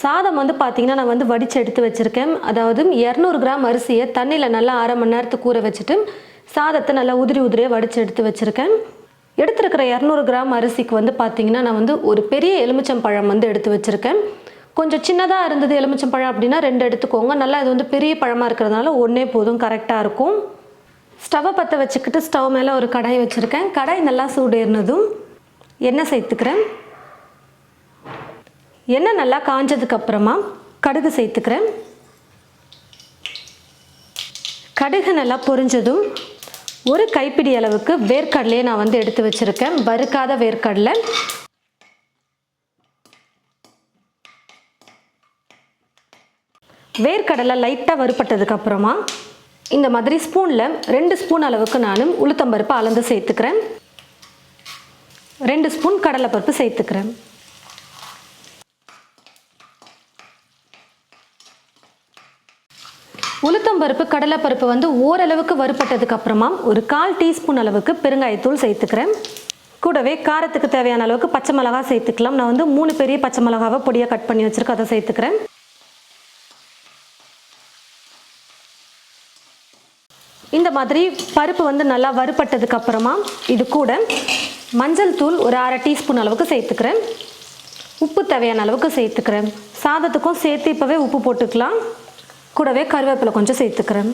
சாதம் வந்து பார்த்திங்கன்னா நான் வந்து வடித்து எடுத்து வச்சுருக்கேன். அதாவது 200 கிராம் அரிசியை தண்ணியில் நல்லா அரை மணி நேரத்துக்கு ஊற வச்சுட்டு சாதத்தை நல்லா உதிரி உதிரியாக வடித்து எடுத்து வச்சுருக்கேன். எடுத்துருக்கிற 200 கிராம் அரிசிக்கு வந்து பார்த்திங்கன்னா நான் வந்து ஒரு பெரிய எலுமிச்சம்பழம் வந்து எடுத்து வச்சுருக்கேன். கொஞ்சம் சின்னதாக இருந்தது எலுமிச்சம்பழம் அப்படின்னா 2 எடுத்துக்கோங்க. நல்லா இது வந்து பெரிய பழமாக இருக்கிறதுனால 1 போதும், கரெக்டாக இருக்கும். ஸ்டவ்வை பற்ற வச்சுக்கிட்டு ஸ்டவ் மேலே ஒரு கடாய் வச்சுருக்கேன். கடாய் நல்லா சூடேறினதும் எண்ணெய் சேர்த்துக்கிறேன். எண்ணெய் நல்லா காஞ்சதுக்கப்புறமா கடுகு சேர்த்துக்கிறேன். கடுகு நல்லா பொரிஞ்சதும் ஒரு கைப்பிடி அளவுக்கு வேர்க்கடலையை நான் வந்து எடுத்து வச்சுருக்கேன். வறுக்காத வேர்க்கடலை. வேர்க்கடலை லைட்டாக வறுப்பட்டதுக்கப்புறமா இந்த மாதிரி ஸ்பூனில் 2 ஸ்பூன் அளவுக்கு நான் உளுத்தம்பருப்பு அளந்து சேர்த்துக்கிறேன். 2 ஸ்பூன் கடலைப்பருப்பு சேர்த்துக்கிறேன். உளுத்தம்பருப்பு கடலைப்பருப்பு வந்து ஓரளவுக்கு வறுப்பட்டதுக்கப்புறமா ஒரு 1/4 டீஸ்பூன் அளவுக்கு பெருங்காயத்தூள் சேர்த்துக்கிறேன். கூடவே காரத்துக்கு தேவையான அளவுக்கு பச்சை மிளகா சேர்த்துக்கலாம். நான் வந்து 3 பெரிய பச்சை மிளகாவை பொடியாக கட் பண்ணி வச்சுருக்கேன், அதை சேர்த்துக்கிறேன். இந்த மாதிரி பருப்பு வந்து நல்லா வறுப்பட்டதுக்கப்புறமா இது கூட மஞ்சள் தூள் ஒரு 1/2 டீஸ்பூன் அளவுக்கு சேர்த்துக்கிறேன். உப்பு தேவையான அளவுக்கு சேர்த்துக்கிறேன். சாதத்துக்கும் சேர்த்து இப்போவே உப்பு போட்டுக்கலாம். கூடவே கருவேப்பிலை கொஞ்சம் சேர்த்துக்கிறேன்.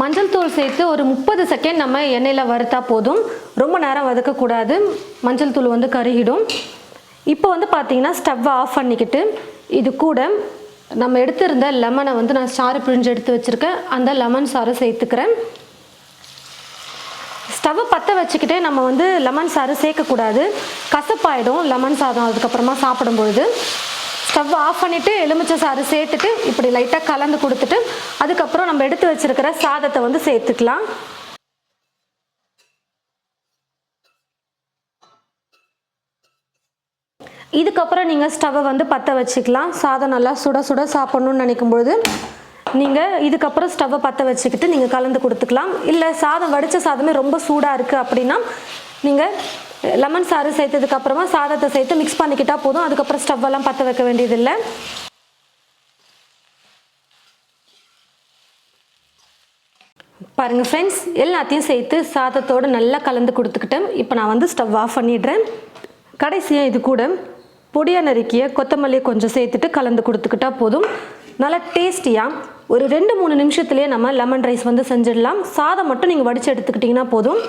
மஞ்சள் தூள் சேர்த்து ஒரு 30 செகண்ட் நம்ம எண்ணெயில் வறுத்தா போதும். ரொம்ப நேரம் வதக்கக்கூடாது, மஞ்சள் தூள் வந்து கருகிடும். இப்போ வந்து பார்த்திங்கன்னா ஸ்டவ்வை ஆஃப் பண்ணிக்கிட்டு இது கூட நம்ம எடுத்திருந்த லெமனை வந்து நான் சாறு பிழிஞ்சு எடுத்து வச்சுருக்கேன். அந்த லெமன் சாறு சேர்த்துக்கிறேன். ஸ்டவ்வை பற்ற வச்சுக்கிட்டே நம்ம வந்து லெமன் சாறு சேர்க்கக்கூடாது, கசப்பாயிடும் லெமன் சாதம். அதுக்கப்புறமா சாப்பிடும்பொழுது ஸ்டவ் ஆஃப் பண்ணிவிட்டு எலுமிச்சை சாறு சேர்த்துட்டு இப்படி லைட்டாக கலந்து கொடுத்துட்டு அதுக்கப்புறம் நம்ம எடுத்து வச்சுருக்கிற சாதத்தை வந்து சேர்த்துக்கலாம். இதுக்கப்புறம் நீங்கள் ஸ்டவ்வை வந்து பற்ற வச்சுக்கலாம். சாதம் நல்லா சுட சுட சாப்பிட்ணுன்னு நினைக்கும்பொழுது நீங்கள் இதுக்கப்புறம் ஸ்டவ்வை பற்ற வச்சுக்கிட்டு நீங்கள் கலந்து கொடுத்துக்கலாம். இல்லை சாதம் வடித்த சாதமே ரொம்ப சூடாக இருக்குது அப்படின்னா நீங்கள் லெமன் சாறு சேர்த்ததுக்கப்புறமா சாதத்தை சேர்த்து மிக்ஸ் பண்ணிக்கிட்டால் போதும். அதுக்கப்புறம் ஸ்டவ்வெல்லாம் பற்ற வைக்க வேண்டியதில்லை. பாருங்கள் ஃப்ரெண்ட்ஸ், எல்லாத்தையும் சேர்த்து சாதத்தோடு நல்லா கலந்து கொடுத்துக்கிட்டேன். இப்போ நான் வந்து ஸ்டவ் ஆஃப் பண்ணிடுறேன். கடைசியாக இது கூட பொடியாக நறுக்கிய கொத்தமல்லியை கொஞ்சம் சேர்த்துட்டு கலந்து கொடுத்துக்கிட்டா போதும். நல்லா டேஸ்டியாக ஒரு 2-3 நிமிஷத்துலேயே நம்ம லெமன் ரைஸ் வந்து செஞ்சிடலாம். சாதம் மட்டும் நீங்கள் வடித்து எடுத்துக்கிட்டிங்கன்னா போதும்.